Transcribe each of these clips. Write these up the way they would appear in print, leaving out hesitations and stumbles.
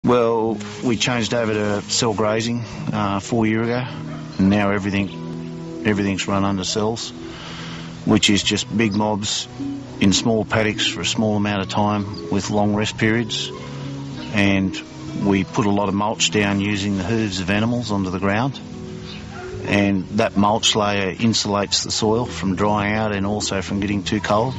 Well, we changed over to cell grazing 4 years ago, and now everything's run under cells, which is just big mobs in small paddocks for a small amount of time with long rest periods. And we put a lot of mulch down using the hooves of animals onto the ground, and that mulch layer insulates the soil from drying out and also from getting too cold.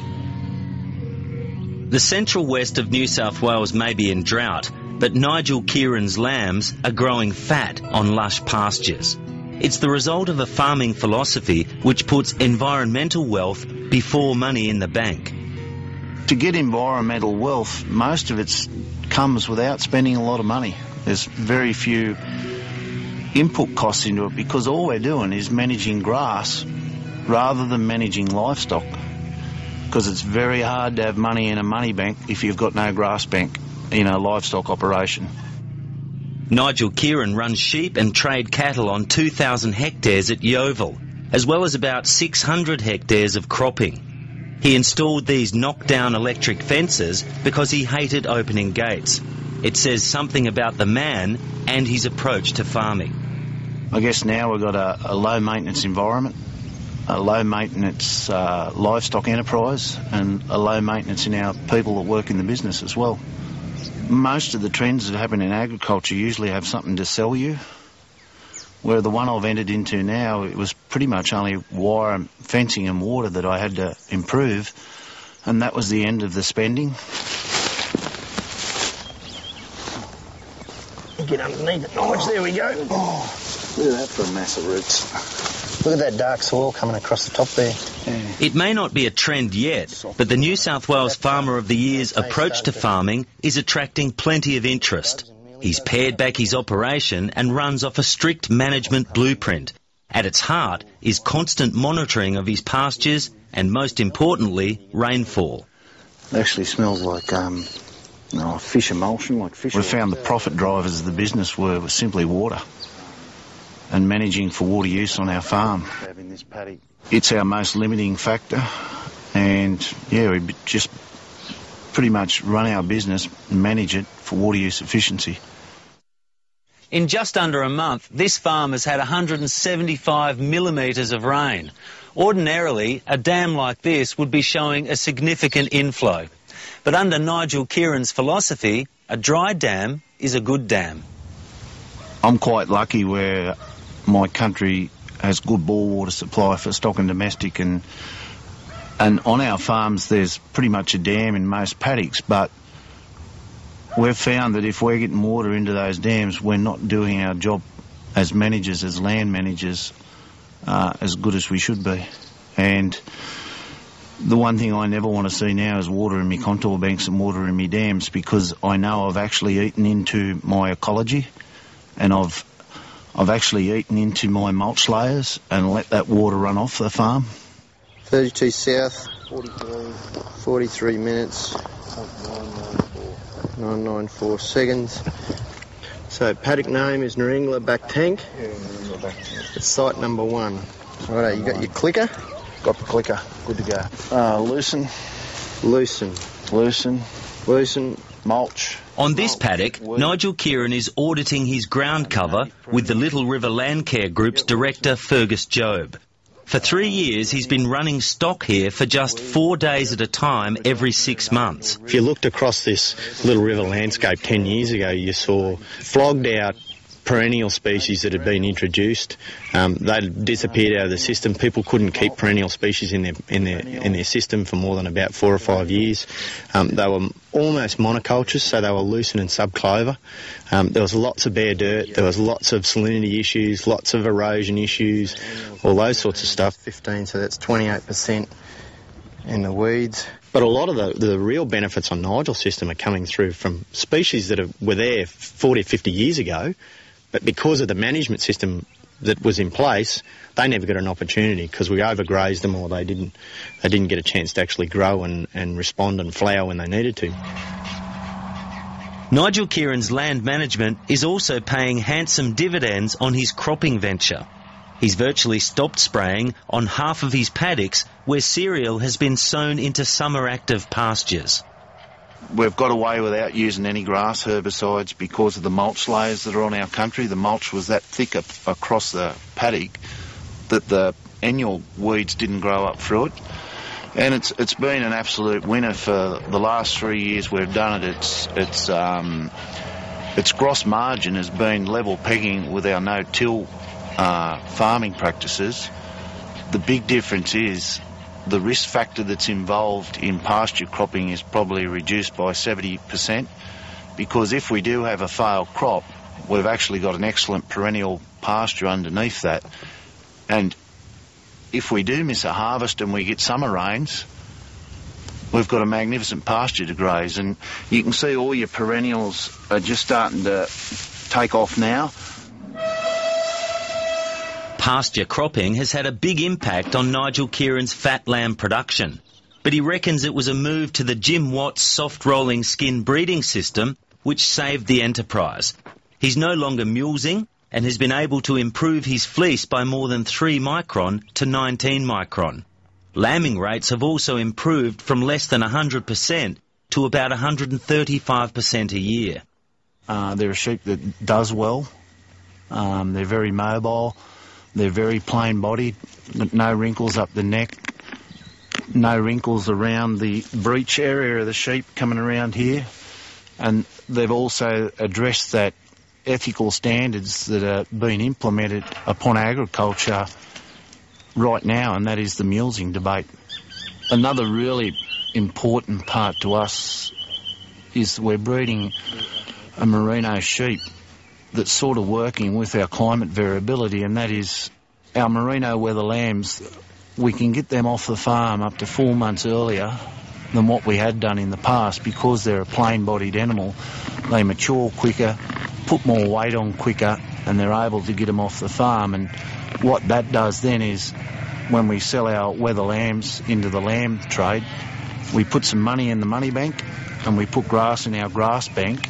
The central west of New South Wales may be in drought, but Nigel Kerin's lambs are growing fat on lush pastures. It's the result of a farming philosophy which puts environmental wealth before money in the bank. To get environmental wealth, most of it comes without spending a lot of money. There's very few input costs into it because all we're doing is managing grass rather than managing livestock, because it's very hard to have money in a money bank if you've got no grass bank in a livestock operation. Nigel Kerin runs sheep and trade cattle on 2,000 hectares at Yeovil, as well as about 600 hectares of cropping. He installed these knockdown electric fences because he hated opening gates. It says something about the man and his approach to farming. I guess now we've got a low-maintenance environment, a low-maintenance livestock enterprise, and a low-maintenance in our people that work in the business as well. Most of the trends that happen in agriculture usually have something to sell you, where the one I've entered into now, it was pretty much only wire, fencing and water that I had to improve, and that was the end of the spending. Get underneath it, Nigel. There we go. Oh, look at that for a mass of roots. Look at that dark soil coming across the top there. Yeah. It may not be a trend yet, but the New South Wales Farmer of the Year's approach to farming is attracting plenty of interest. He's pared back his operation and runs off a strict management blueprint. At its heart is constant monitoring of his pastures and, most importantly, rainfall. It actually smells like fish emulsion, like fish. We found the profit drivers of the business were simply water and managing for water use on our farm. It's our most limiting factor, and yeah, we just pretty much run our business and manage it for water use efficiency. In just under a month, this farm has had 175 millimetres of rain. Ordinarily, a dam like this would be showing a significant inflow. But under Nigel Kerin's philosophy, a dry dam is a good dam. I'm quite lucky where my country has good bore water supply for stock and domestic, and on our farms there's pretty much a dam in most paddocks, but we've found that if we're getting water into those dams, we're not doing our job as managers, as land managers, as good as we should be. And the one thing I never want to see now is water in my contour banks and water in my dams, because I know I've actually eaten into my ecology, and I've actually eaten into my mulch layers and let that water run off the farm. 32 south, 43 minutes, 994 seconds. So paddock name is Naringla Back Tank. It's site number 1. Righto, you got your clicker? Got the clicker, good to go. Loosen, mulch. On this paddock, Nigel Kerin is auditing his ground cover with the Little River LANDCARE Group's director, Fergus. For 3 years, he's been running stock here for just 4 days at a time every 6 months. If you looked across this Little River landscape 10 years ago, you saw flogged out perennial species that had been introduced. They disappeared out of the system. People couldn't keep perennial species in their system for more than about 4 or 5 years. They were almost monocultures, so they were lucerne and subclover. There was lots of bare dirt. There was lots of salinity issues, lots of erosion issues, all those sorts of stuff. 15, so that's 28% in the weeds. But a lot of the real benefits on Nigel's system are coming through from species that were there 40 or 50 years ago, but because of the management system that was in place, they never got an opportunity because we overgrazed them, or they didn't get a chance to actually grow and respond and flower when they needed to. Nigel Kerin's land management is also paying handsome dividends on his cropping venture. He's virtually stopped spraying on half of his paddocks where cereal has been sown into summer active pastures. We've got away without using any grass herbicides because of the mulch layers that are on our country. The mulch was that thick across the paddock that the annual weeds didn't grow up through it. And it's been an absolute winner for the last 3 years we've done it. Its gross margin has been level pegging with our no-till farming practices. The big difference is the risk factor that's involved in pasture cropping is probably reduced by 70%, because if we do have a failed crop, we've actually got an excellent perennial pasture underneath that. And if we do miss a harvest and we get summer rains, we've got a magnificent pasture to graze. And you can see all your perennials are just starting to take off now. Pasture cropping has had a big impact on Nigel Kerin's fat lamb production, but he reckons it was a move to the Jim Watts soft rolling skin breeding system which saved the enterprise. He's no longer mulesing and has been able to improve his fleece by more than 3 micron to 19 micron. Lambing rates have also improved from less than 100% to about 135% a year. They're a sheep that does well. They're very mobile. They're very plain-bodied, no wrinkles up the neck, no wrinkles around the breech area of the sheep coming around here. And they've also addressed that ethical standards that are being implemented upon agriculture right now, and that is the mulesing debate. Another really important part to us is we're breeding a merino sheep that's sort of working with our climate variability, and that is our merino weather lambs. We can get them off the farm up to 4 months earlier than what we had done in the past because they're a plain-bodied animal. They mature quicker, put more weight on quicker, and they're able to get them off the farm. And what that does then is when we sell our weather lambs into the lamb trade, we put some money in the money bank and we put grass in our grass bank,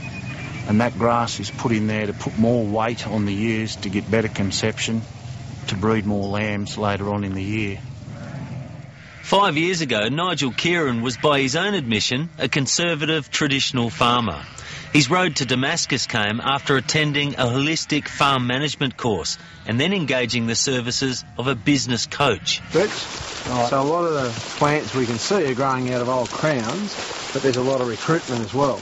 and that grass is put in there to put more weight on the ewes to get better conception, to breed more lambs later on in the year. 5 years ago, Nigel Kerin was, by his own admission, a conservative traditional farmer. His road to Damascus came after attending a holistic farm management course and then engaging the services of a business coach. Right. So a lot of the plants we can see are growing out of old crowns, but there's a lot of recruitment as well.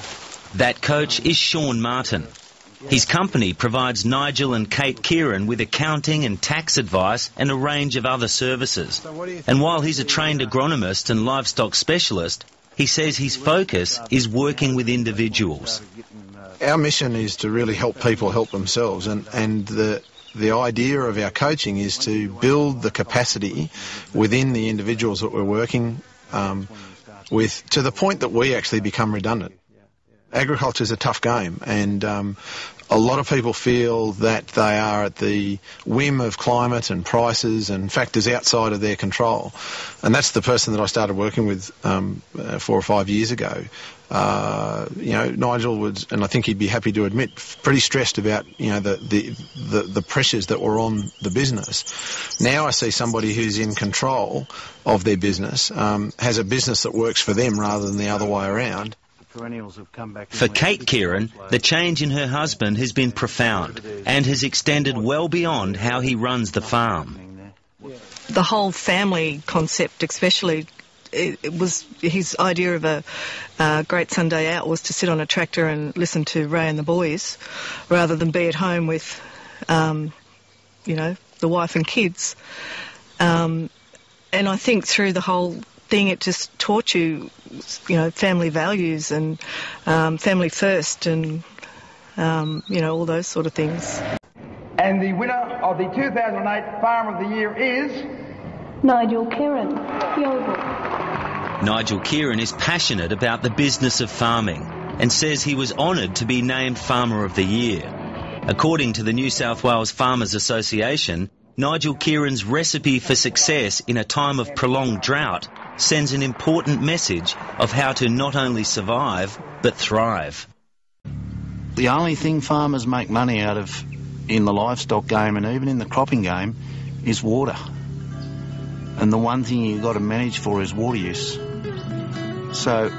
That coach is Sean Martyn. His company provides Nigel and Kate Kerin with accounting and tax advice and a range of other services. And while he's a trained agronomist and livestock specialist, he says his focus is working with individuals. Our mission is to really help people help themselves, and the idea of our coaching is to build the capacity within the individuals that we're working with to the point that we actually become redundant. Agriculture is a tough game, and a lot of people feel that they are at the whim of climate and prices and factors outside of their control. And that's the person that I started working with 4 or 5 years ago. Nigel was, and I think he'd be happy to admit, pretty stressed about the pressures that were on the business. Now I see somebody who's in control of their business, has a business that works for them rather than the other way around. For Kate Kerin, the change in her husband has been profound and has extended well beyond how he runs the farm. The whole family concept, especially, it was his idea of a great Sunday out was to sit on a tractor and listen to Ray and the boys rather than be at home with, the wife and kids. And I think through the whole thing, it just taught you, family values and family first and, all those sort of things. And the winner of the 2008 Farm of the Year is... Nigel Kerin, Yeovil. Nigel Kerin is passionate about the business of farming and says he was honoured to be named Farmer of the Year. According to the New South Wales Farmers Association, Nigel Kerin's recipe for success in a time of prolonged drought sends an important message of how to not only survive, but thrive. The only thing farmers make money out of in the livestock game and even in the cropping game is water. And the one thing you've got to manage for is water use. So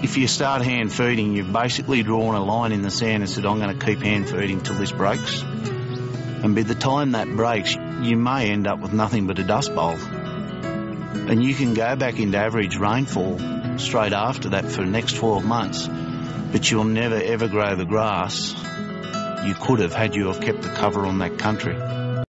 if you start hand feeding, you've basically drawn a line in the sand and said, I'm going to keep hand feeding till this breaks. And by the time that breaks, you may end up with nothing but a dust bowl. And you can go back into average rainfall straight after that for the next 12 months, but you'll never ever grow the grass you could have had you have kept the cover on that country.